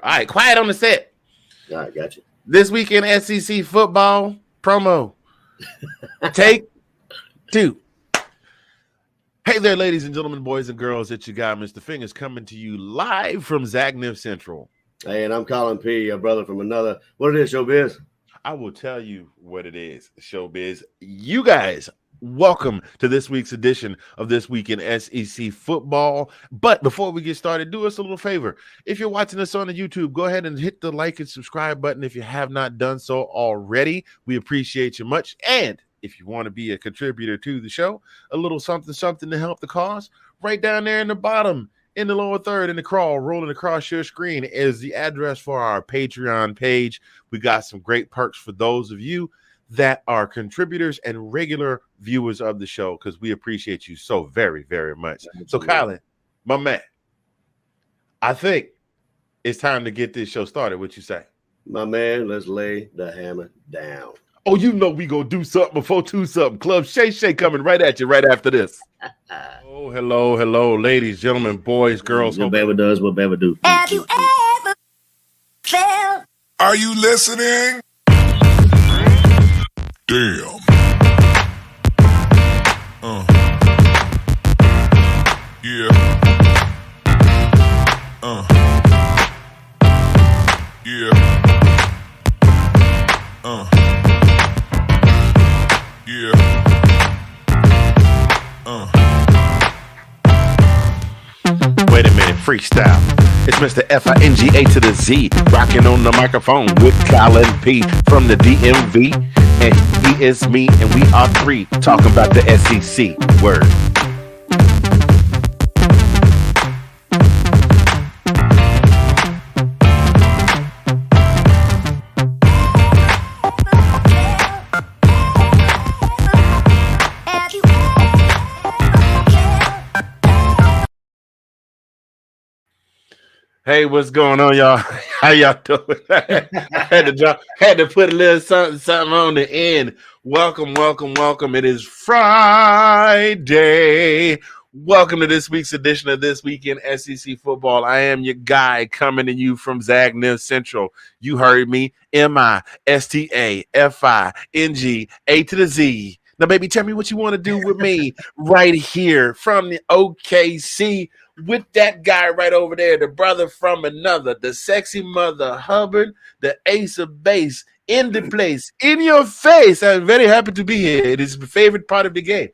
All right, quiet on the set. All right, gotcha. This weekend SEC football promo. Take 2. Hey there, ladies and gentlemen, boys and girls. It's your guy, Mr. Fingers, coming to you live from Zagniff Central. Hey, and I'm Colin P., your brother from another. What it is, Showbiz? I will tell you what it is, Showbiz. You guys, welcome to this week's edition of This Week in SEC Football. But before we get started, do us a little favor. If you're watching us on the YouTube, go ahead and hit the like and subscribe button if you have not done so already. We appreciate you much. And if you want to be a contributor to the show, a little something to help the cause, right down there in the bottom, in the lower third, in the crawl, rolling across your screen is the address for our Patreon page. We got some great perks for those of you that are contributors and regular viewers of the show, because we appreciate you so very, very much. So, Colin, my man, I think it's time to get this show started. What you say? My man, let's lay the hammer down. Oh, you know we gonna do something before 2 something. Club Shay coming right at you right after this. Oh, hello, ladies, gentlemen, boys, girls. What Bama does, what Bama do. Have you ever felt? Are you listening? Damn. Yeah. Yeah. Yeah. Wait a minute, freestyle. It's Mr. F-I-N-G-A to the Z, rocking on the microphone with Colin P. from the DMV. And he is me, and we are 3 talking about the SEC. Word. Hey, what's going on, y'all? How y'all doing? I had to put a little something on the end. Welcome. It is Friday. Welcome to this week's edition of This Week in SEC Football. I am your guy coming to you from Zagniff Central. You heard me. MISTAFINGA to the Z. Now, baby, tell me what you want to do with me right here from the OKC. With that guy right over there, the brother from another, the sexy mother Hubbard, the ace of base, in the place, in your face. I'm very happy to be here. It is my favorite part of the game.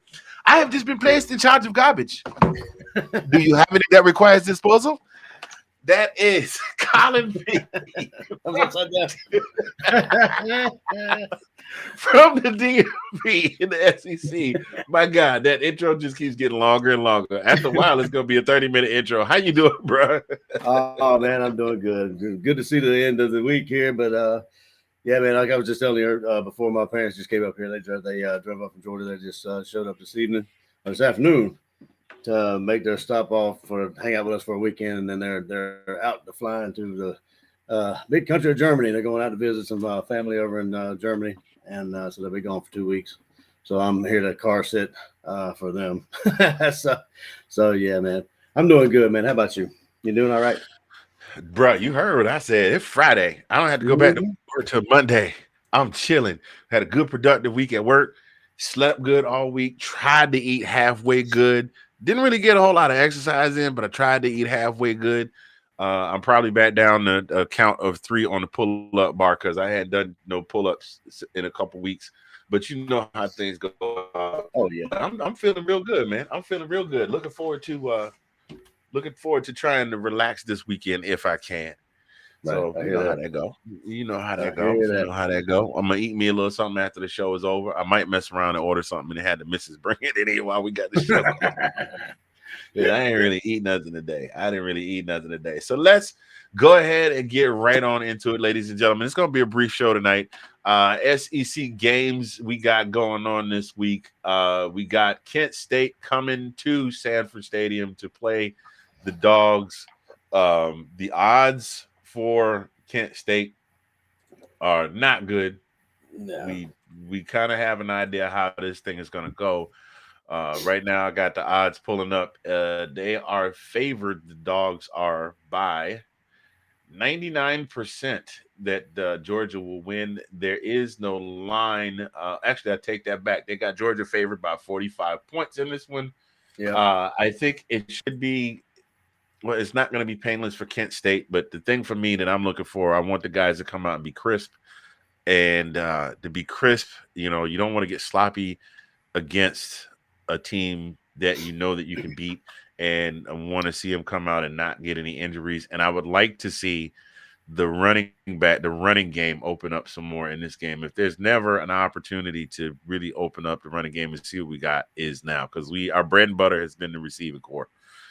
I have just been placed in charge of garbage. Do you have any that requires disposal? That is Colin P. From the DMV in the SEC. My God, that intro just keeps getting longer and longer. After a while, it's going to be a 30-minute intro. How you doing, bro? Oh, man, I'm doing good. Good to see the end of the week here. But, yeah, man, like I was just telling you before, my parents just came up here. They drove up from Georgia. They just showed up this afternoon, to make their stop off for hang out with us for a weekend. And then they're out to flying to the big country of Germany. They're going out to visit some family over in Germany. And so they'll be gone for 2 weeks. So I'm here to car sit for them. so yeah, man, I'm doing good, man. How about you? You doing all right? Bro, you heard what I said. It's Friday. I don't have to go back to work till Monday. I'm chilling. Had a good, productive week at work. Slept good all week. Tried to eat halfway good. Didn't really get a whole lot of exercise in, but I tried to eat halfway good. I'm probably back down to a count of 3 on the pull-up bar because I hadn't done no pull-ups in a couple weeks. But you know how things go. Oh yeah, I'm feeling real good, man. I'm feeling real good. Looking forward to trying to relax this weekend if I can. Right. So you know how that go. You know how that go. I'm gonna eat me a little something after the show is over. I might mess around and order something and have the missus bring it in here while we got the show. Yeah, I ain't really eat nothing today. So let's go ahead and get right on into it, ladies and gentlemen. It's going to be a brief show tonight. SEC games we got going on this week. We got Kent State coming to Sanford Stadium to play the Dogs. The odds for Kent State are not good. No. We kind of have an idea how this thing is going to go. Right now, I got the odds pulling up. They are favored. The Dogs are by 99% that Georgia will win. There is no line. Actually, I take that back. They got Georgia favored by 45 points in this one. Yeah. I think it should be. Well, it's not going to be painless for Kent State, but the thing for me that I'm looking for, I want the guys to come out and be crisp. And to be crisp, you don't want to get sloppy against a team that you know that you can beat. And I want to see them come out and not get any injuries. And I would like to see the running game open up some more in this game. If there's never an opportunity to really open up the running game and see what we got, is now, because our bread and butter has been the receiving core.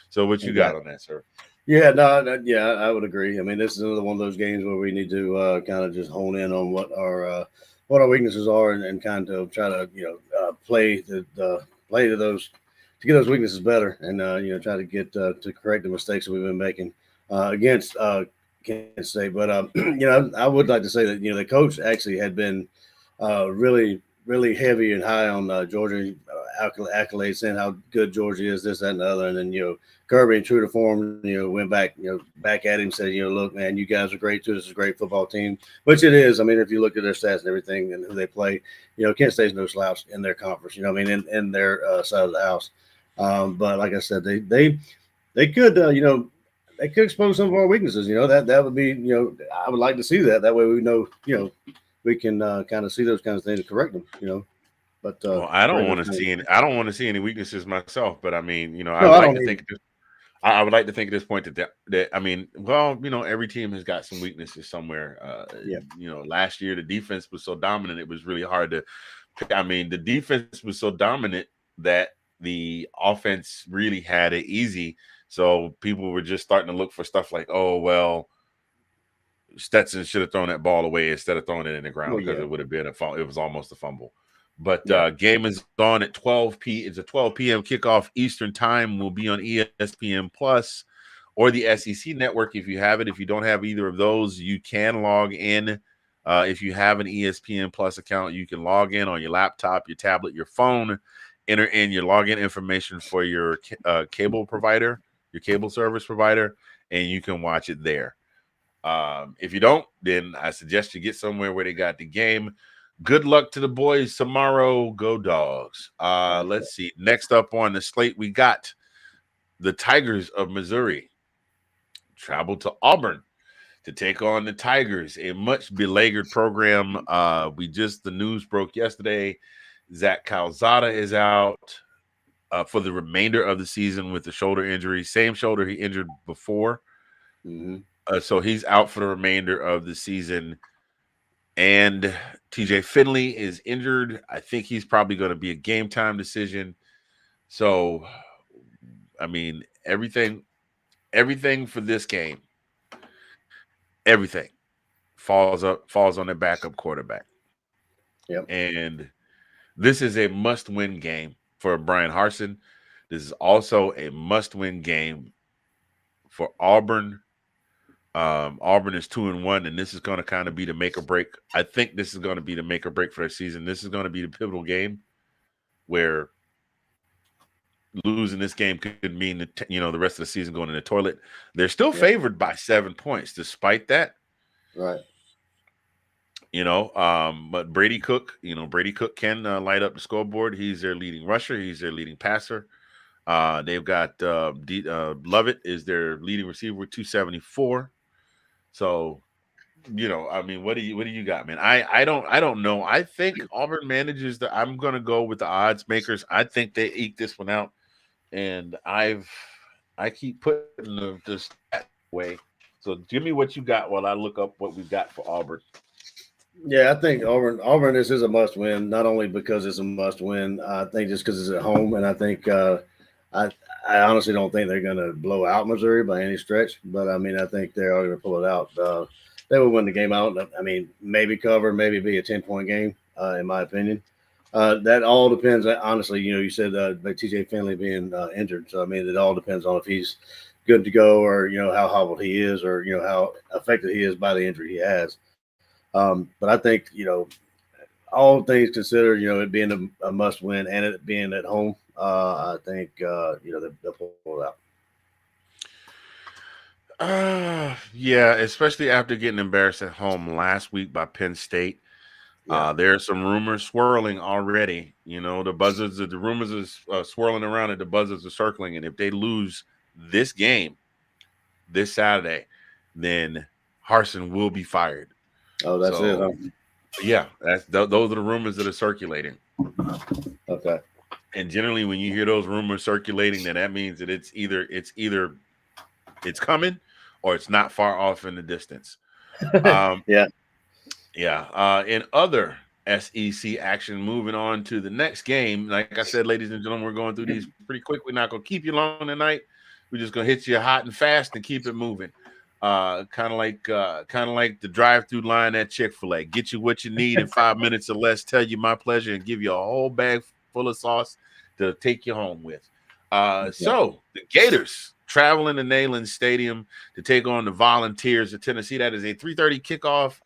So what you got on that, sir? Yeah, I would agree. I mean, this is another one of those games where we need to kind of just hone in on what our weaknesses are, and kind of try to play to those, to get those weaknesses better, and try to get to correct the mistakes that we've been making against Kansas State. But I would like to say that the coach actually had been really heavy and high on Georgia, accolades, saying how good Georgia is, this, that, and the other. And then, Kirby, in true to form, went back at him, said, look, man, you guys are great too. This is a great football team, which it is. I mean, if you look at their stats and everything and who they play, Kent State's no slouch in their conference, in their side of the house. But like I said, they could, they could expose some of our weaknesses. That would be, I would like to see that. That way we know, we can kind of see those kinds of things and correct them, But well, I don't want to see any weaknesses myself. But I mean, I No, would I like don't to think I would like to think at this point that I mean, well, every team has got some weaknesses somewhere. Yeah. Last year the defense was so dominant, it was really hard to. I mean, the defense was so dominant that the offense really had it easy. So people were just starting to look for stuff like, oh well, Stetson should have thrown that ball away instead of throwing it in the ground, because it would have been a fumble. It was almost a fumble. But game is on at 12 p. It's a 12 p.m. kickoff Eastern time. Will be on ESPN Plus or the SEC Network if you have it. If you don't have either of those, you can log in. If you have an ESPN Plus account, you can log in on your laptop, your tablet, your phone, enter in your login information for your cable provider, your cable service provider, and you can watch it there. If you don't, then I suggest you get somewhere where they got the game. Good luck to the boys tomorrow. Go Dogs. Let's see. Next up on the slate, we got the Tigers of Missouri travel to Auburn to take on the Tigers, a much beleaguered program. The news broke yesterday. Zach Calzada is out for the remainder of the season with the shoulder injury, same shoulder he injured before. Mm-hmm. So he's out for the remainder of the season. And TJ Finley is injured. I think he's probably going to be a game time decision. So, I mean, everything for this game, everything falls on their backup quarterback. Yep. And this is a must-win game for Brian Harsin. This is also a must-win game for Auburn. Auburn is 2-1, and this is going to kind of be the make or break. I think this is going to be the make or break for their season. This is going to be the pivotal game where losing this game could mean that, the rest of the season going in the toilet. They're still favored by 7 points, despite that. Right. But Brady Cook can light up the scoreboard. He's their leading rusher. He's their leading passer. They've got Lovett is their leading receiver with 274. So, I mean, what do you got, man? I don't know. I think Auburn manages I'm going to go with the odds makers. I think they eke this one out, and I keep putting the stat away. So give me what you got while I look up what we've got for Auburn. Yeah, I think Auburn, this is a must win, not only because it's a must win. I think just because it's at home, and I think I honestly don't think they're going to blow out Missouri by any stretch, but I mean, I think they are going to pull it out. They will win the game out. I mean, maybe cover, maybe be a 10-point game, in my opinion. That all depends. Honestly, you said by TJ Finley being injured, so I mean, it all depends on if he's good to go, or how hobbled he is, or how affected he is by the injury he has. But I think all things considered, it being a must win and it being at home, I think they'll pull it out. Yeah, especially after getting embarrassed at home last week by Penn State. Yeah. There are some rumors swirling already. The rumors are swirling around, and the buzzards are circling. And if they lose this game this Saturday, then Harsin will be fired. Oh, that's it, huh? So, yeah, those are the rumors that are circulating. Okay. And generally, when you hear those rumors circulating, then that means that it's coming or it's not far off in the distance. Um, Yeah. Yeah. In other SEC action, moving on to the next game. Like I said, ladies and gentlemen, we're going through these pretty quick. We're not going to keep you long tonight. We're just going to hit you hot and fast and keep it moving. Kind of like the drive-through line at Chick-fil-A. Get you what you need in 5 minutes or less. Tell you my pleasure and give you a whole bag full of sauce to take you home with. So the Gators traveling to Neyland Stadium to take on the Volunteers of Tennessee. That is a 3:30 kickoff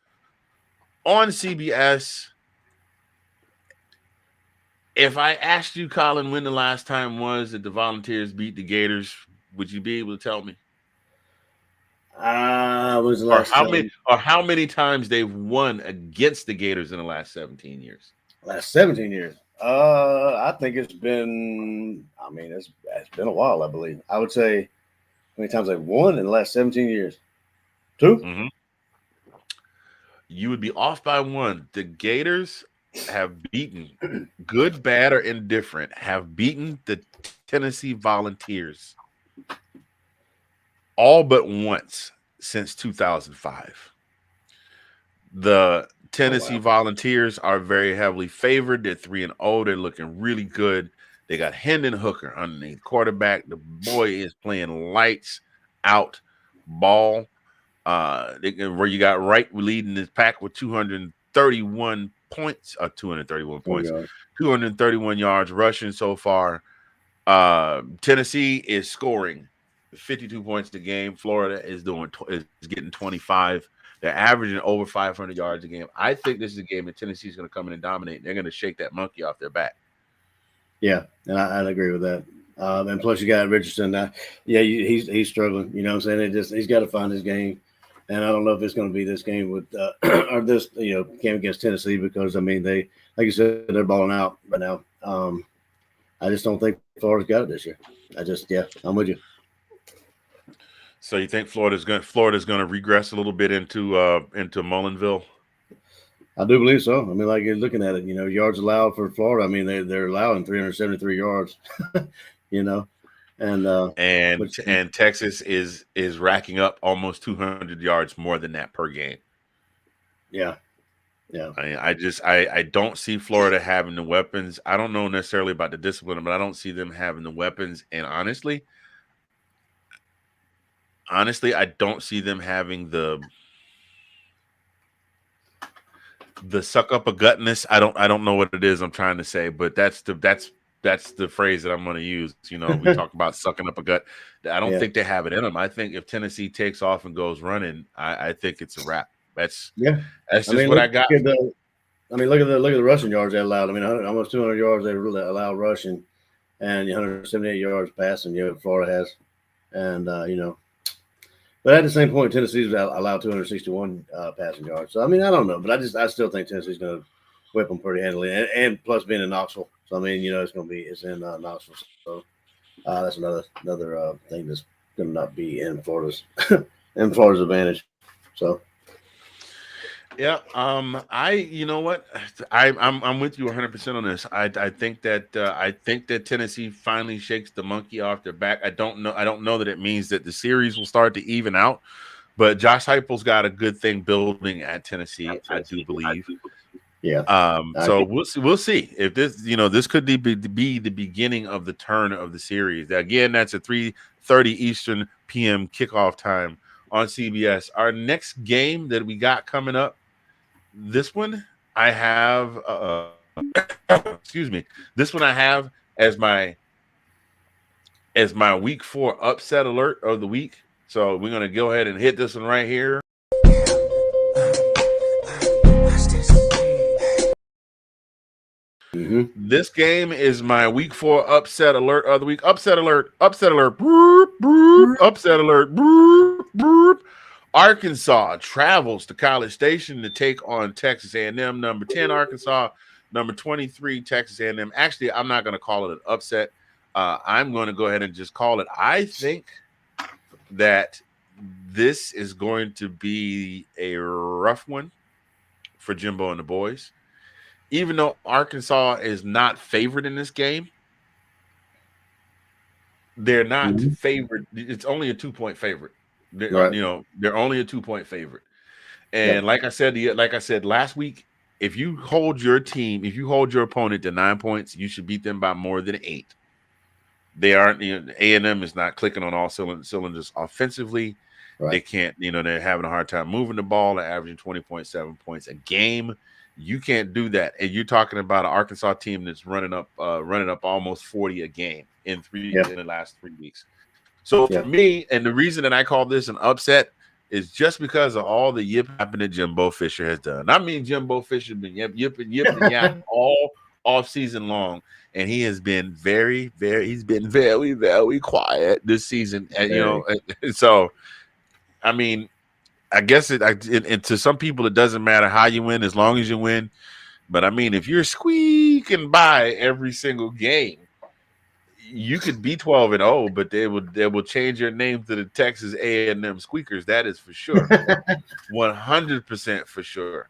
on CBS. If I asked you, Colin, when the last time was that the Volunteers beat the Gators, would you be able to tell me? Was the Or last time? how many times they've won against the Gators in the last 17 years? Last 17 years. I think it's been. I mean, it's been a while. I believe. I would say, how many times they've won in the last 17 years? 2. Mm-hmm. You would be off by 1. The Gators have beaten, good, bad, or indifferent, have beaten the Tennessee Volunteers all but once since 2005. The Tennessee Volunteers are very heavily favored. They're 3-0. They're looking really good. They got Hendon Hooker underneath quarterback. The boy is playing lights out ball. Where you got Wright leading this pack with 231 points, 231 yards rushing so far. Tennessee is scoring 52 points a game. Florida is getting 25. They're averaging over 500 yards a game. I think this is a game that Tennessee is going to come in and dominate. They're going to shake that monkey off their back. Yeah, and I'd agree with that. And plus, you got Richardson. He's struggling. You know what I'm saying? He's got to find his game. And I don't know if it's going to be this game with or this game against Tennessee, because I mean like you said, they're balling out right now. I just don't think Florida's got it this year. I'm with you. So you think Florida's going to regress a little bit into Mullinville? I do believe so. I mean, like you're looking at it, yards allowed for Florida. I mean, they're allowing 373 yards. And Texas is racking up almost 200 yards more than that per game. Yeah. I don't see Florida having the weapons. I don't know necessarily about the discipline, but I don't see them having the weapons. And honestly, I don't see them having the suck up a gutness. I don't know what it is I'm trying to say, but that's the phrase that I'm going to use. We talk about sucking up a gut. I don't think they have it in them. I think if Tennessee takes off and goes running, I think it's a wrap. That's just what I got. Look at the rushing yards they allowed. I mean, almost 200 yards they really allowed rushing, and 178 yards passing. Florida has, and but at the same point, Tennessee's allowed 261 passing yards. So I mean, I don't know, but I still think Tennessee's going to whip them pretty handily, and plus being in Knoxville. So I mean, it's in Knoxville. So that's another thing that's going to not be in Florida's advantage. So. Yeah, I'm with you 100% on this. I think that Tennessee finally shakes the monkey off their back. I don't know that it means that the series will start to even out, but Josh Heupel's got a good thing building at Tennessee, I do believe. Yeah. So we'll see if this could be the beginning of the turn of the series. Again, that's a 3:30 Eastern PM kickoff time on CBS. Our next game that we got coming up, this one I have excuse me. This one I have as my week 4 upset alert of the week. So we're gonna go ahead and hit this one right here. Mm-hmm. This game is my week 4 upset alert of the week. Upset alert, upset alert, boop, boop, upset alert, boop, Boop. Arkansas travels to College Station to take on Texas A&M. Number 10, Arkansas. Number 23, Texas A&M. Actually, I'm not going to call it an upset. I'm going to go ahead and just call it. I think that this is going to be a rough one for Jimbo and the boys. Even though Arkansas is not favored in this game, they're not favored. It's only a 2-point favorite. Right. They're only a 2-point favorite. And like I said last week, if you hold your opponent to 9 points, you should beat them by more than 8. They aren't. A&M is not clicking on all cylinders offensively. Right. They can't. They're having a hard time moving the ball. They're averaging 20.7 points a game. You can't do that. And you're talking about an Arkansas team that's running up almost 40 a game in the last 3 weeks. So for me, and the reason that I call this an upset is just because of all the yip-yapping that Jimbo Fisher has done. I mean, Jimbo Fisher has been yip all off season long, and he has been very, very quiet this season. And so I mean, I guess and to some people it doesn't matter how you win as long as you win. But I mean, if you're squeaking by every single game, you could be 12-0, but they will change your name to the Texas A&M Squeakers. That is for sure, 100% for sure.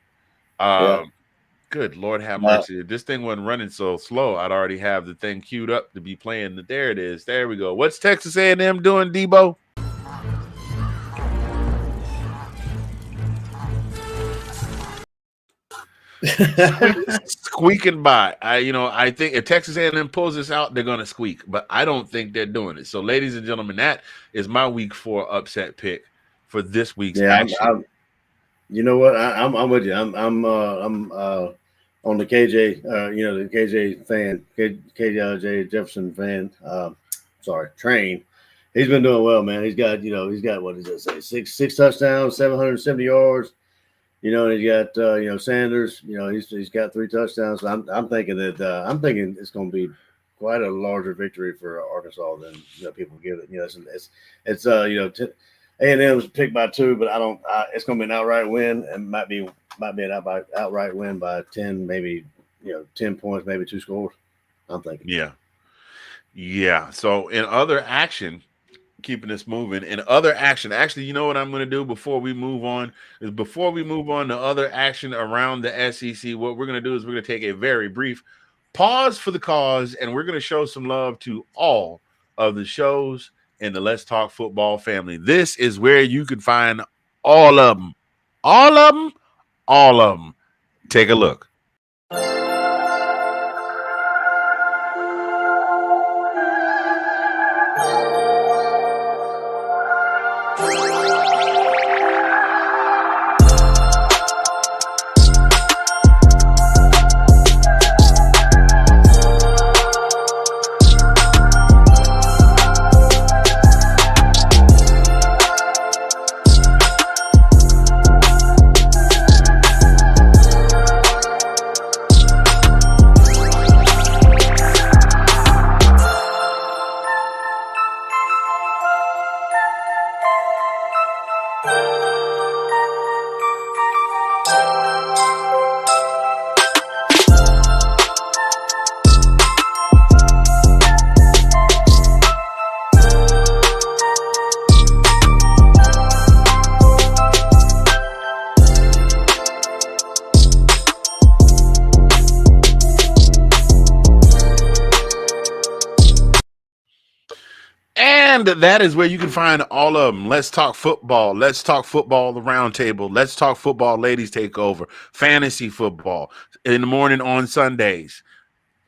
Good Lord have mercy. If this thing wasn't running so slow, I'd already have the thing queued up to be playing. There it is. There we go. What's Texas A&M doing, Debo? Squeaking by. I think if Texas A&M pulls this out, they're going to squeak, but I don't think they're doing it. So, ladies and gentlemen, that is my week 4 upset pick for this week's action. You know what? I'm with you. I'm on the KJ. The KJ fan, KJ Jefferson fan. Train. He's been doing well, man. He's got what does it say? Six touchdowns, 770 yards. And he's got Sanders. He's got 3 touchdowns. So I'm thinking it's going to be quite a larger victory for Arkansas than people give it. It's A&M's picked by 2, but it's going to be an outright win, and might be an outright win by 10, maybe 10 points, maybe 2 scores. I'm thinking. Yeah. So in other action, keeping this moving. In other action, actually, you know what I'm going to do before we move on to other action around the SEC, what we're going to do is we're going to take a very brief pause for the cause, and we're going to show some love to all of the shows in the Let's Talk Football family. This is where you can find all of them. All of them. Take a look. And that is where you can find all of them. Let's Talk Football. Let's Talk Football, the Roundtable. Let's Talk Football, Ladies Takeover. Fantasy Football in the morning on Sundays.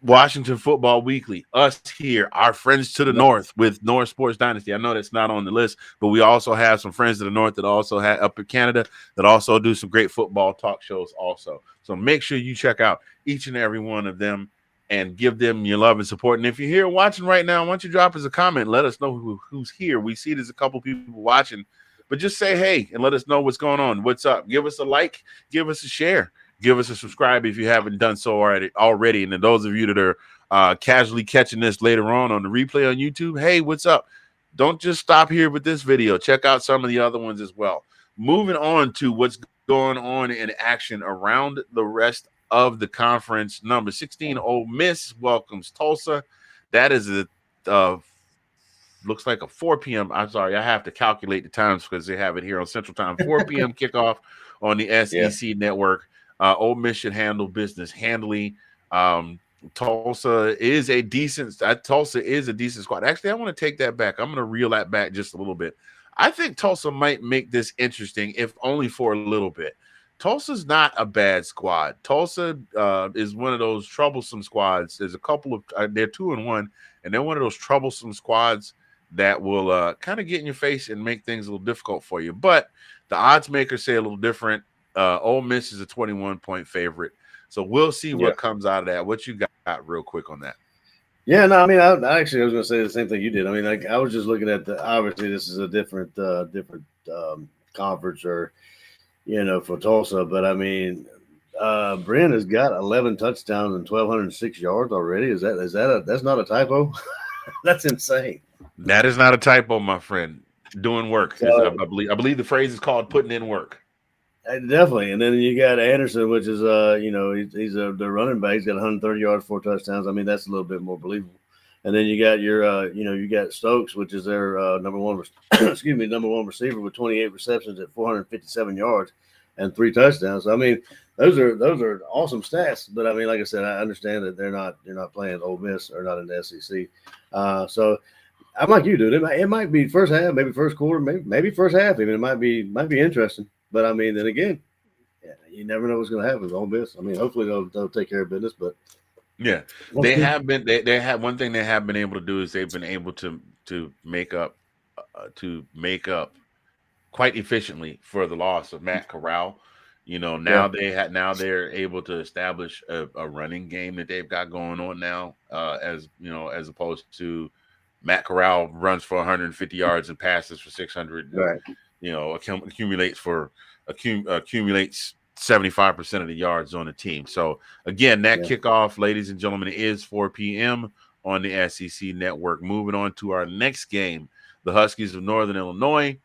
Washington Football Weekly. Us here. Our friends to the north with North Sports Dynasty. I know that's not on the list, but we also have some friends to the north that also have up in Canada that also do some great football talk shows also. So make sure you check out each and every one of them and give them your love and support. And if you're here watching right now, why don't you drop us a comment? Let us know who's here. We see there's a couple people watching, but just say hey and let us know what's going on. What's up? Give us a like. Give us a share. Give us a subscribe if you haven't done so already. And then those of you that are casually catching this later on the replay on YouTube, hey, what's up? don't just stop here with this video. Check out some of the other ones as well. Moving on to what's going on in action around the rest of the conference. Number 16, Ole Miss welcomes Tulsa. That is a looks like a 4 p.m. I'm sorry, I have to calculate the times because they have it here on Central Time. 4 p.m. kickoff on the SEC network. Ole Miss should handle business handily. Tulsa is a decent squad. Actually, I want to take that back. I'm going to reel that back just a little bit. I think Tulsa might make this interesting, if only for a little bit. Tulsa's not a bad squad. Tulsa is one of those troublesome squads. There's a couple of they're 2-1, and they're one of those troublesome squads that will kind of get in your face and make things a little difficult for you. But the odds makers say a little different. Ole Miss is a 21-point favorite. So we'll see what comes out of that. What you got real quick on that? Yeah, no, I mean, I was going to say the same thing you did. I mean, like, I was just looking at obviously this is a different conference or, for Tulsa. But I mean, Brent has got 11 touchdowns and 1,206 yards already. That's not a typo? That's insane. That is not a typo, my friend. Doing work. I believe the phrase is called putting in work. Definitely. And then you got Anderson, which is he's the running back. He's got 130 yards, 4 touchdowns. I mean, that's a little bit more believable. And then you got your you got Stokes, which is their number one receiver with 28 receptions at 457 yards and 3 touchdowns. So, I mean, those are awesome stats. But I mean, like I said, I understand that they're not playing Ole Miss or not in the SEC. So I'm like you, dude. It might be first half, maybe first quarter, maybe first half. Even it might be interesting. But I mean, then again, you never know what's going to happen with Ole Miss. I mean, hopefully they'll take care of business. But yeah, they have been. They have one thing they have been able to do is they've been able to make up quite efficiently for the loss of Matt Corral. Now they're able to establish a running game that they've got going on now. As opposed to Matt Corral runs for 150 yards and passes for 600. Right. Accumulates 75% of the yards on the team. So again, that kickoff, ladies and gentlemen, is 4 p.m. on the SEC network. Moving on to our next game, the Huskies of Northern Illinois.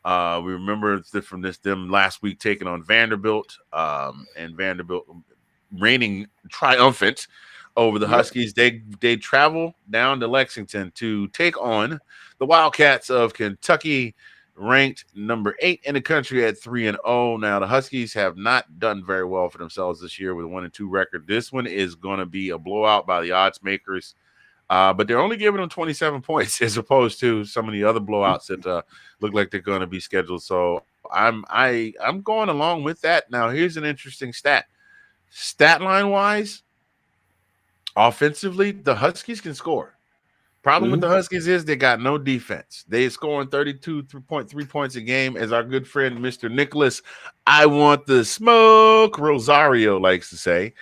We remember them last week taking on Vanderbilt, and Vanderbilt reigning triumphant over the Huskies. They travel down to Lexington to take on the Wildcats of Kentucky, ranked number 8 in the country at 3-0. Now the Huskies have not done very well for themselves this year with a 1-2 record. This one is going to be a blowout by the odds makers, but they're only giving them 27 points as opposed to some of the other blowouts that look like they're going to be scheduled. So I'm going along with that. Now here's an interesting stat line wise. Offensively, the Huskies can score. Problem with the Huskies is they got no defense. They scoring 32.3 points a game, as our good friend Mr. Nicholas, I want the smoke, Rosario likes to say.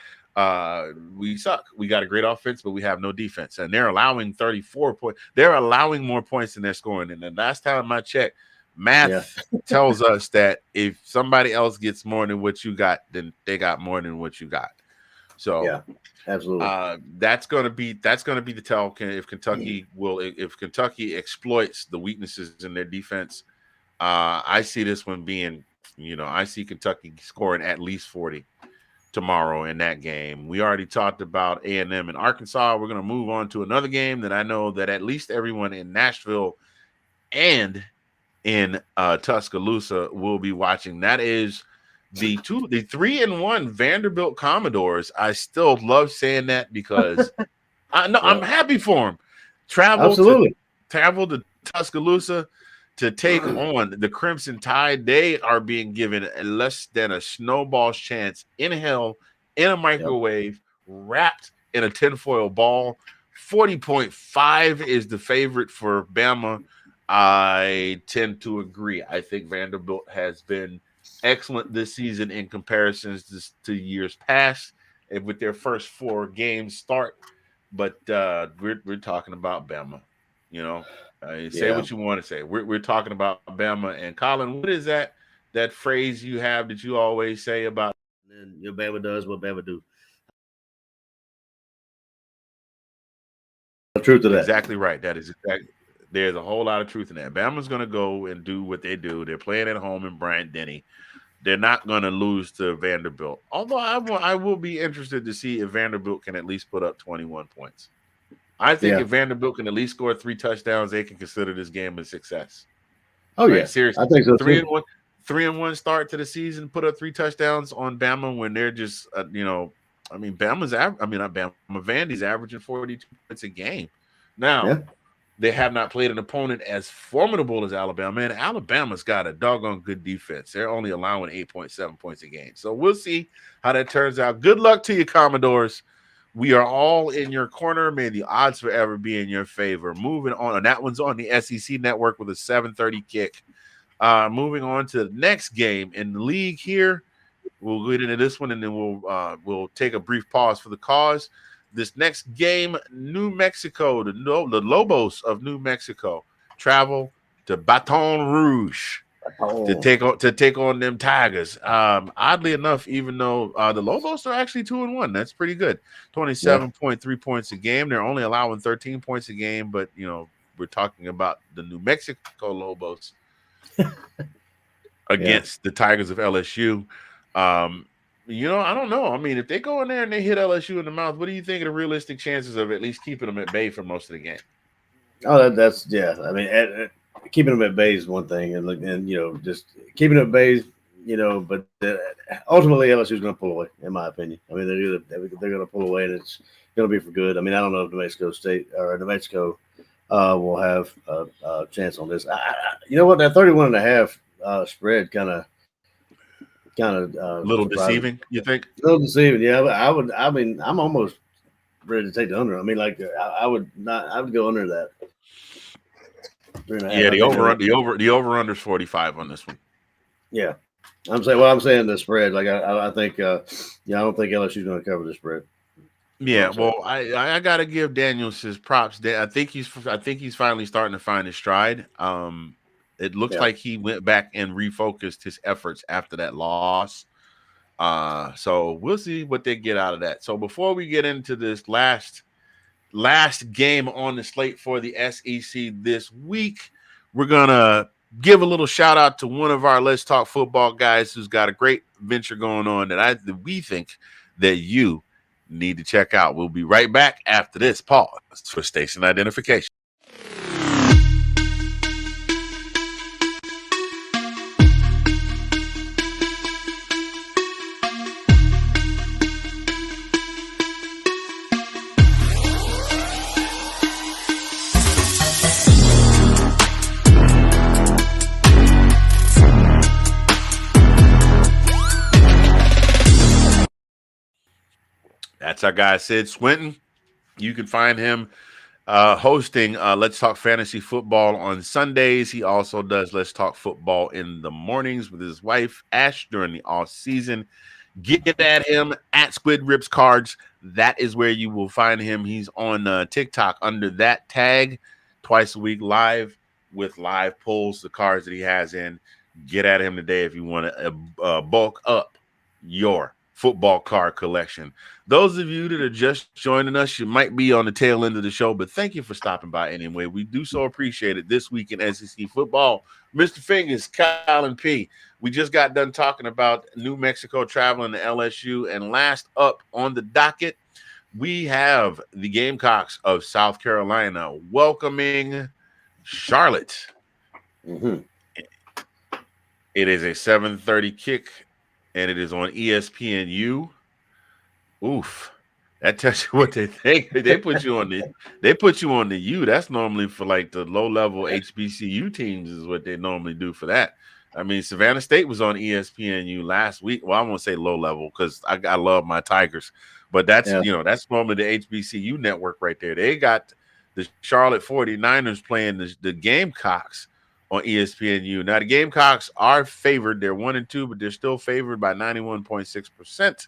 We suck. We got a great offense, but we have no defense. And they're allowing 34 points. They're allowing more points than they're scoring. And the last time I checked, math tells us that if somebody else gets more than what you got, then they got more than what you got. So absolutely. That's going to be the tell if Kentucky exploits the weaknesses in their defense. I see this one being, I see Kentucky scoring at least 40 tomorrow in that game. We already talked about A&M and Arkansas. We're going to move on to another game that I know that at least everyone in Nashville and in Tuscaloosa will be watching. That is the 3-1 Vanderbilt Commodores. I still love saying that because I'm happy for them. Travel to Tuscaloosa to take on the Crimson Tide. They are being given less than a snowball's chance in hell, in a microwave, wrapped in a tinfoil ball. 40.5 is the favorite for Bama. I tend to agree. I think Vanderbilt has been excellent this season in comparisons to years past, and with their first 4 games start. But we're talking about Bama. Say what you want to say. We're talking about Bama. And Colin, what is that phrase you have that you always say about? And your Bama does what Bama do. The truth of that. Exactly right. That is There's a whole lot of truth in that. Bama's going to go and do what they do. They're playing at home in Bryant-Denny. They're not going to lose to Vanderbilt. Although I will be interested to see if Vanderbilt can at least put up 21 points. I think if Vanderbilt can at least score 3 touchdowns, they can consider this game a success. Oh, yeah. Seriously. I think so, 3-1 start to the season, put up 3 touchdowns on Bama when they're just, Vandy's averaging 42 points a game. Now, they have not played an opponent as formidable as Alabama, and Alabama's got a doggone good defense. They're only allowing 8.7 points a game. So we'll see how that turns out. Good luck to you, Commodores. We are all in your corner. May the odds forever be in your favor. Moving on, and that one's on the SEC Network with a 7:30 kick. Moving on to the next game in the league here. We'll get into this one, and then we'll take a brief pause for the cause. This next game, New Mexico, the Lobos of New Mexico travel to Baton Rouge to take on them Tigers. Oddly enough, even though the Lobos are actually 2-1, that's pretty good. 27.3 points a game. They're only allowing 13 points a game, but we're talking about the New Mexico Lobos against the Tigers of LSU. I don't know. I mean, if they go in there and they hit LSU in the mouth, what do you think of the realistic chances of at least keeping them at bay for most of the game? Oh, that's yeah. I mean, keeping them at bay is one thing, and just keeping them at bay, but ultimately LSU is going to pull away, in my opinion. I mean, they're going to pull away, and it's going to be for good. I mean, I don't know if New Mexico State or New Mexico will have a chance on this. You know what? That 31.5 spread kind of little deceiving, you think? A little deceiving, yeah. I'm almost ready to take the under. I mean, I would go under that. Yeah, the over under is 45 on this one. Yeah, I'm saying the spread. Like I think, I don't think LSU's going to cover the spread. Yeah, well, I got to give Daniels his props. I think he's finally starting to find his stride. It looks like he went back and refocused his efforts after that loss. So we'll see what they get out of that. So before we get into this last game on the slate for the SEC this week, we're going to give a little shout out to one of our Let's Talk Football guys who's got a great venture going on that we think that you need to check out. We'll be right back after this pause for station identification. That's our guy, Sid Swinton. You can find him hosting Let's Talk Fantasy Football on Sundays. He also does Let's Talk Football in the mornings with his wife, Ash, during the off season. Get at him at Squid Rips Cards. That is where you will find him. He's on TikTok under that tag twice a week live with live pulls, the cards that he has in. Get at him today if you want to bulk up your football card collection. Those of you that are just joining us, you might be on the tail end of the show, but thank you for stopping by anyway. We do so appreciate it. This week in SEC football, Mr. Fingers, Kyle, and P. We just got done talking about New Mexico traveling to LSU, and last up on the docket, we have the Gamecocks of South Carolina welcoming Charlotte. Mm-hmm. It is a 7:30 kick, and it is on ESPNU. Oof. That tells you what they think. They put you on the U. That's normally for like the low-level HBCU teams is what they normally do for that. I mean, Savannah State was on ESPNU last week. Well, I won't say low-level because I love my Tigers. But that's that's normally the HBCU network right there. They got the Charlotte 49ers playing the Gamecocks on ESPNU. Now, the Gamecocks are favored. They're 1-2, but they're still favored by 91.6%.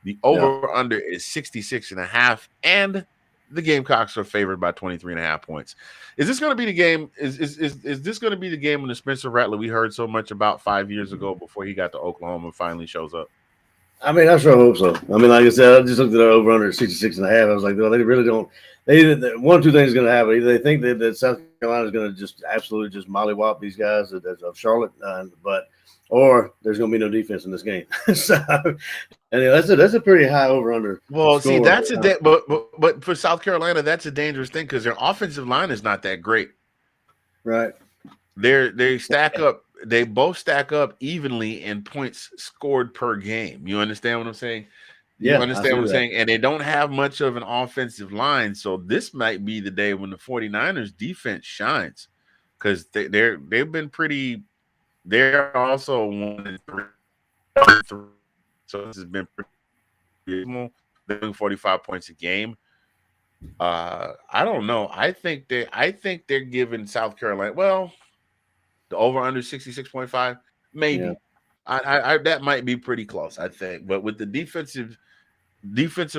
The over-under is 66.5, and the Gamecocks are favored by 23.5 points. Is this going to be the game? Is this going to be the game when the Spencer Rattler we heard so much about 5 years ago before he got to Oklahoma finally shows up? I mean, I sure hope so. I mean, like I said, I just looked at our over-under 66.5. I was like, well, they really don't. One of two things is going to happen. Either they think that South Carolina's going to just absolutely just mollywop these guys of Charlotte, or there's going to be no defense in this game. So, and that's a pretty high over under. Well, see, score. that's but for South Carolina, that's a dangerous thing because their offensive line is not that great. Right. They stack up. They both stack up evenly in points scored per game. You understand what I'm saying? You Yeah, understand what I'm saying? And they don't have much of an offensive line, so this might be the day when the 49ers defense shines because they've been pretty. They're also 1-3, so this has been pretty reasonable. They're doing 45 points a game. I don't know. I think they're giving South Carolina. Well, the over under 66.5, maybe. Yeah. I that might be pretty close, I think. But with the defensive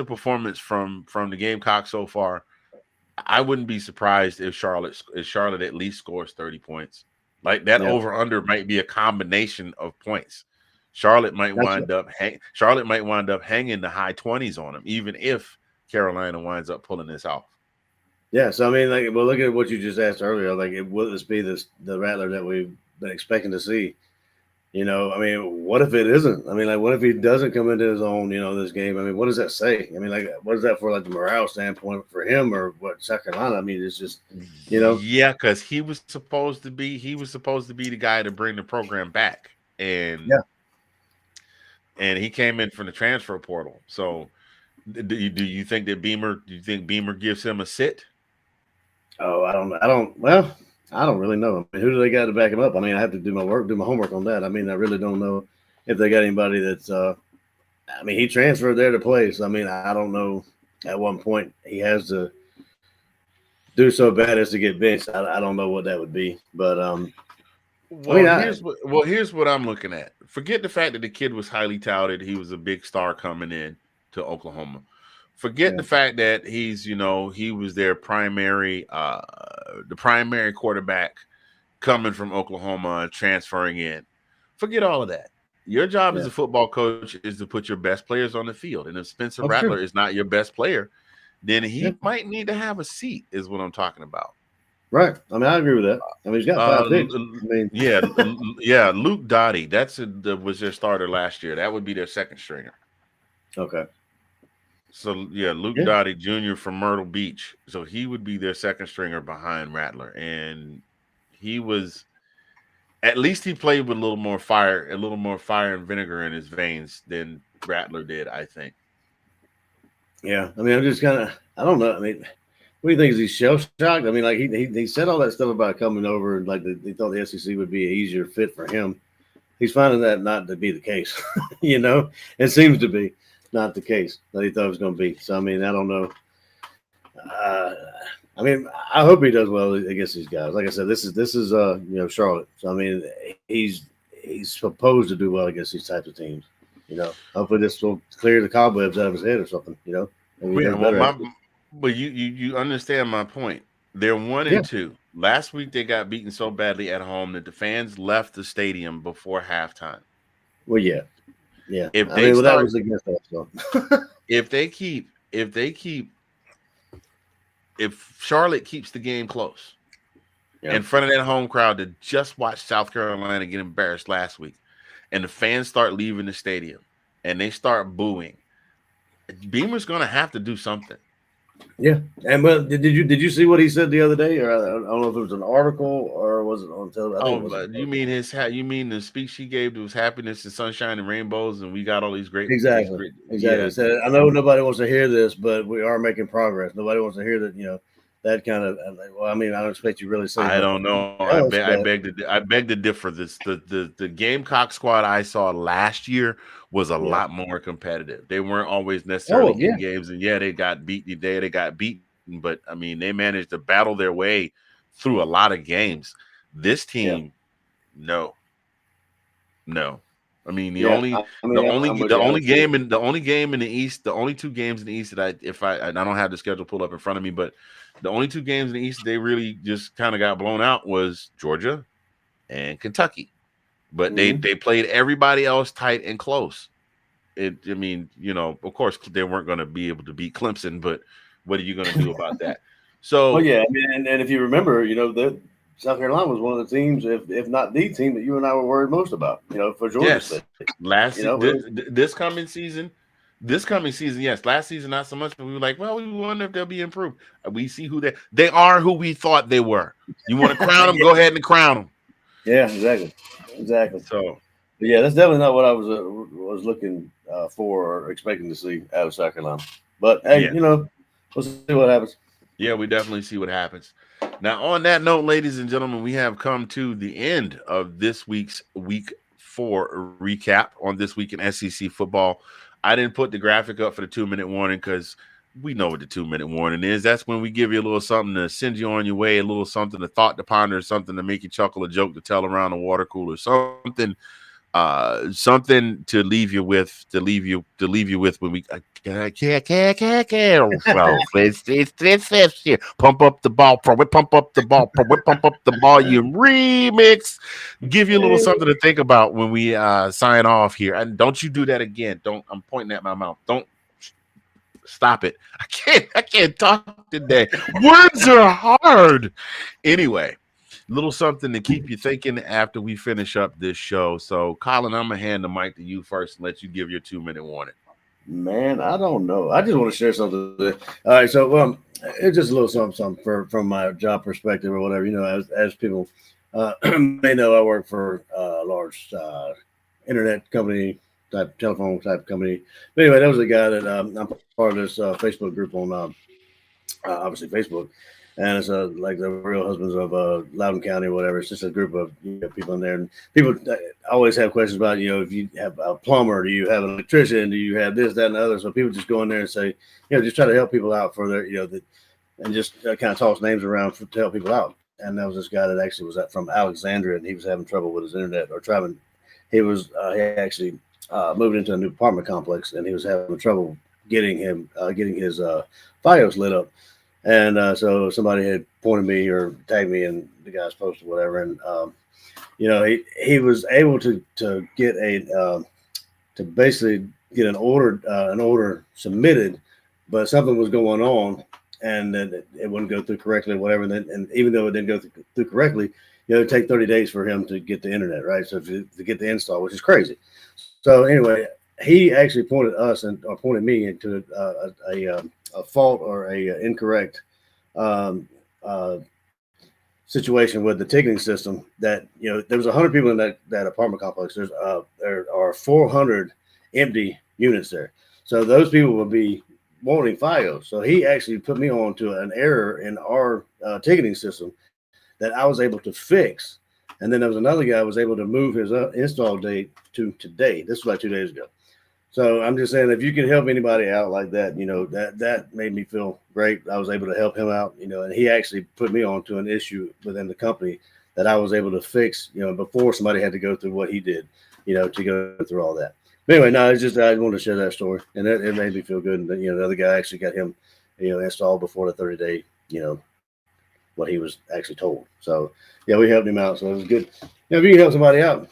performance from the Gamecocks so far, I wouldn't be surprised if Charlotte at least scores 30 points. Like that over under might be a combination of points. Charlotte might wind up hanging the high 20s on them, even if Carolina winds up pulling this off. Yeah, so I mean, look at what you just asked earlier. Will this be the Rattler that we've been expecting to see? I mean, what if it isn't? I mean, what if he doesn't come into his own, this game? I mean, what does that say? I mean, what is that for, the morale standpoint for him or what South Carolina? I mean, it's just, Yeah, because he was supposed to be the guy to bring the program back, and he came in from the transfer portal. So, do you think Beamer gives him a sit? Oh, I don't. Well, I don't really know. I mean, who do they got to back him up? I mean, I have to do my homework on that. I mean, I really don't know if they got anybody that's. I mean, he transferred there to play, so I mean, I don't know at one point he has to do so bad as to get benched. I don't know what that would be, but here's what I'm looking at. Forget the fact that the kid was highly touted. He was a big star coming in to Oklahoma. Forget the fact that he's, he was their primary quarterback coming from Oklahoma, transferring in. Forget all of that. Your job as a football coach is to put your best players on the field. And if Spencer Rattler is not your best player, then he might need to have a seat, is what I'm talking about. Right. I mean, I agree with that. I mean, he's got 5 picks. I mean, Luke Dottie. Was their starter last year. That would be their second stringer. Okay. So, Luke Dottie Jr. from Myrtle Beach. So he would be their second stringer behind Rattler. And he was – at least he played with a little more fire and vinegar in his veins than Rattler did, I think. Yeah. I mean, I'm just kind of – I don't know. I mean, what do you think? Is he shell-shocked? I mean, he said all that stuff about coming over and, he thought the SEC would be an easier fit for him. He's finding that not to be the case. It seems to be not the case that he thought it was going to be. So, I mean, I don't know. I mean, I hope he does well against these guys. Like I said, this is Charlotte. So, I mean, he's supposed to do well against these types of teams. Hopefully this will clear the cobwebs out of his head or something. But you understand my point. They're 1-2. Last week they got beaten so badly at home that the fans left the stadium before halftime. Well, yeah. If that was against us. So. if Charlotte keeps the game close in front of that home crowd that just watched South Carolina get embarrassed last week, and the fans start leaving the stadium and they start booing, Beamer's going to have to do something. Yeah, and did you see what he said the other day? Or I don't know if it was an article or was it on television? You mean the speech he gave to his happiness and sunshine and rainbows, and we got all these great exactly. Yeah. He said, I know nobody wants to hear this, but we are making progress. Nobody wants to hear that. That kind of. Well, I mean, I don't expect you really to say. I don't know. I beg to differ. The Gamecock squad I saw last year was a lot more competitive. They weren't always necessarily in games, and they got beaten. They got beaten, but I mean, they managed to battle their way through a lot of games. This team, no. I mean, the only game in the East, the only 2 games in the East that I don't have the schedule pulled up in front of me, but the only 2 games in the East they really just kind of got blown out was Georgia and Kentucky. But they played everybody else tight and close. I mean, of course they weren't going to be able to beat Clemson, but what are you going to do about that? So Well, yeah, I mean, and if you remember, the South Carolina was one of the teams, if not the team, that you and I were worried most about. For Georgia's yes, sake. It was, this coming season, yes. Last season, not so much, but we were like, well, we wonder if they'll be improved. We see who they are, who we thought they were. You want to crown them? yeah, Go ahead and crown them. yeah, exactly. So But yeah, that's definitely not what I was looking for or expecting to see out of South Carolina. But hey, yeah, we'll see what happens. yeah, we definitely see what happens. Now, on that note, ladies and gentlemen, we have come to the end of this week's week 4 recap on This Week in SEC Football. I didn't put the graphic up for the 2-minute warning because we know what the 2-minute warning is. That's when we give you a little something to send you on your way, a little something to thought to ponder, something to make you chuckle, a joke to tell around the water cooler, something to leave you with, when we it's here. Pump up the ball, pump up the ball, pump up the volume remix. Give you a little something to think about when we sign off here. And don't you do that again. I'm pointing at my mouth. Don't stop it. I can't talk today. Words are hard. Anyway, little something to keep you thinking after we finish up this show. So, Colin, I'm gonna hand the mic to you first and let you give your 2-minute warning. Man, I don't know. I just want to share something. All right, so it's just a little something from my job perspective or whatever. As people may know, I work for a large internet company type telephone type company. But anyway, that was a guy that I'm part of this Facebook group on obviously Facebook. And it's like the Real Husbands of Loudoun County or whatever. It's just a group of people in there. And people always have questions about, if you have a plumber, do you have an electrician, do you have this, that, and the other. So people just go in there and say, just try to help people out for their, and just kind of toss names around to help people out. And there was this guy that actually was from Alexandria, and he was having trouble with his internet or trying. He actually moved into a new apartment complex, and he was having trouble getting his FiOS lit up. And so somebody had pointed me or tagged me in the guy's post or whatever, and he was able to get to basically get an order submitted, but something was going on, and then it wouldn't go through correctly or whatever. And even though it didn't go through correctly, it'd take 30 days for him to get the internet right, so to get the install, which is crazy. So anyway, he actually pointed me into a fault or a incorrect situation with the ticketing system. That there was 100 people in that apartment complex. There are 400 empty units there, so those people will be wanting FiOS. So he actually put me on to an error in our ticketing system that I was able to fix. And then there was another guy who was able to move his install date to today. This was like 2 days ago. So I'm just saying, if you can help anybody out like that, that made me feel great. I was able to help him out, and he actually put me on to an issue within the company that I was able to fix, before somebody had to go through what he did, to go through all that. But anyway, no, it's just, I wanted to share that story, and it made me feel good. And the other guy actually got him, installed before the 30-day, what he was actually told. So yeah, we helped him out. So it was good. If you can help somebody out,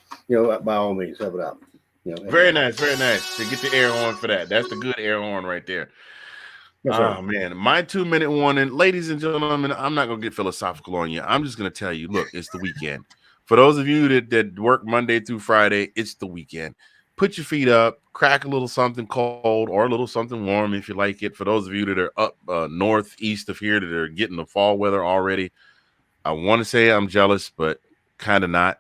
by all means, help it out. Very nice, very nice. To get the air horn for that. That's the good air horn right there. Oh man, my 2-minute warning, ladies and gentlemen. I'm not gonna get philosophical on you. I'm just gonna tell you, look, it's the weekend. For those of you that work Monday through Friday, it's the weekend. Put your feet up, crack a little something cold or a little something warm if you like it. For those of you that are up northeast of here that are getting the fall weather already, I want to say I'm jealous, but kind of not.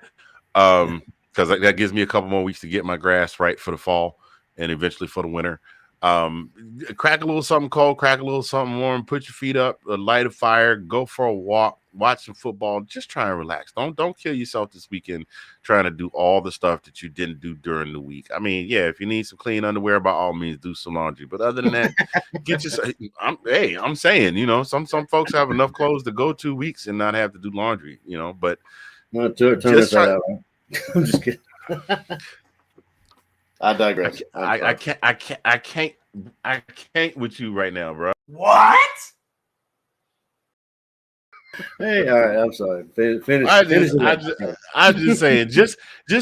Because that gives me a couple more weeks to get my grass right for the fall and eventually for the winter. Crack a little something cold, crack a little something warm, put your feet up, light a fire, go for a walk, watch some football, just try and relax. Don't kill yourself this weekend trying to do all the stuff that you didn't do during the week. I mean, yeah, if you need some clean underwear, by all means, do some laundry. But other than that, get yourself. I'm saying, some folks have enough clothes to go 2 weeks and not have to do laundry. But just try. I'm just kidding. I digress. I can't with you right now, bro. What? Hey, all right. I'm sorry. Finish. I Finish just, it I up. just, I'm just saying, just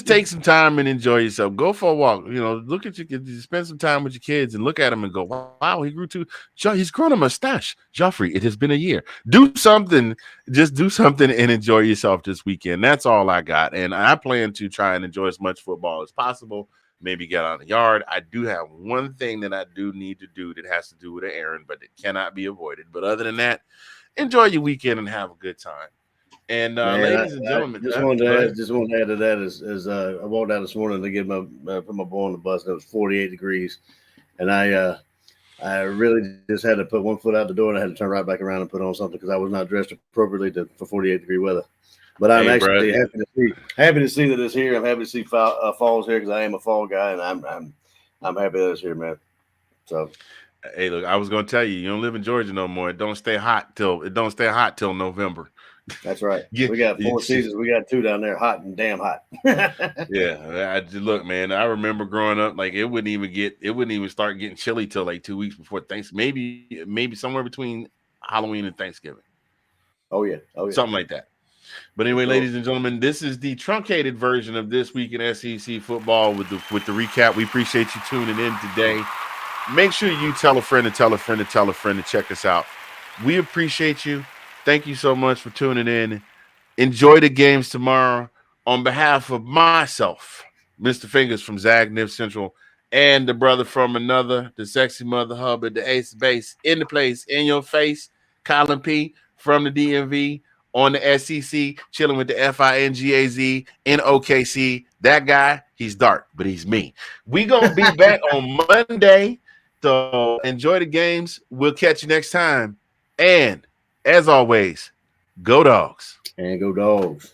take some time and enjoy yourself. Go for a walk. You know, look at your kids, spend some time with your kids, and look at them and go, "Wow, he grew too. He's grown a mustache." Joffrey, it has been a year. Do something. Just do something and enjoy yourself this weekend. That's all I got, and I plan to try and enjoy as much football as possible. Maybe get out in the yard. I do have one thing that I do need to do that has to do with an errand, but it cannot be avoided. But other than that, enjoy your weekend and have a good time. And Man, ladies and I gentlemen, just go wanted to ahead. add to that is I walked out this morning to get my put my boy on the bus and it was 48 degrees, and I really just had to put one foot out the door and I had to turn right back around and put on something because I was not dressed appropriately for 48-degree weather. But I'm Hey, bro. actually happy to see that it's here. I'm happy to see fall's here because I am a fall guy, and I'm happy that it's here, man. So Hey, look, I was gonna tell you, you don't live in Georgia no more. It don't stay hot till November. that's right. Yeah, We got 4 seasons. We got 2 down there, hot and damn hot. yeah. Look, man. I remember growing up, like it wouldn't even start getting chilly till like 2 weeks before Thanksgiving. Maybe somewhere between Halloween and Thanksgiving, Oh yeah. something like that. But anyway, Sure. ladies and gentlemen, this is the truncated version of This Week in SEC Football with the recap. We appreciate you tuning in today. Make sure you tell a friend to tell a friend to tell a friend to check us out. We appreciate you. Thank you so much for tuning in. Enjoy the games tomorrow. On behalf of myself, Mr. Fingers from Zag Nif Central, and the brother from another, the sexy mother Hubbard, the ace base, in the place, in your face, Colin P. from the DMV, on the SEC, chilling with the FINGAZ in OKC. That guy, he's dark, but he's me. We gonna be back on Monday. So enjoy the games. We'll catch you next time. And as always, go Dogs. And go Dogs.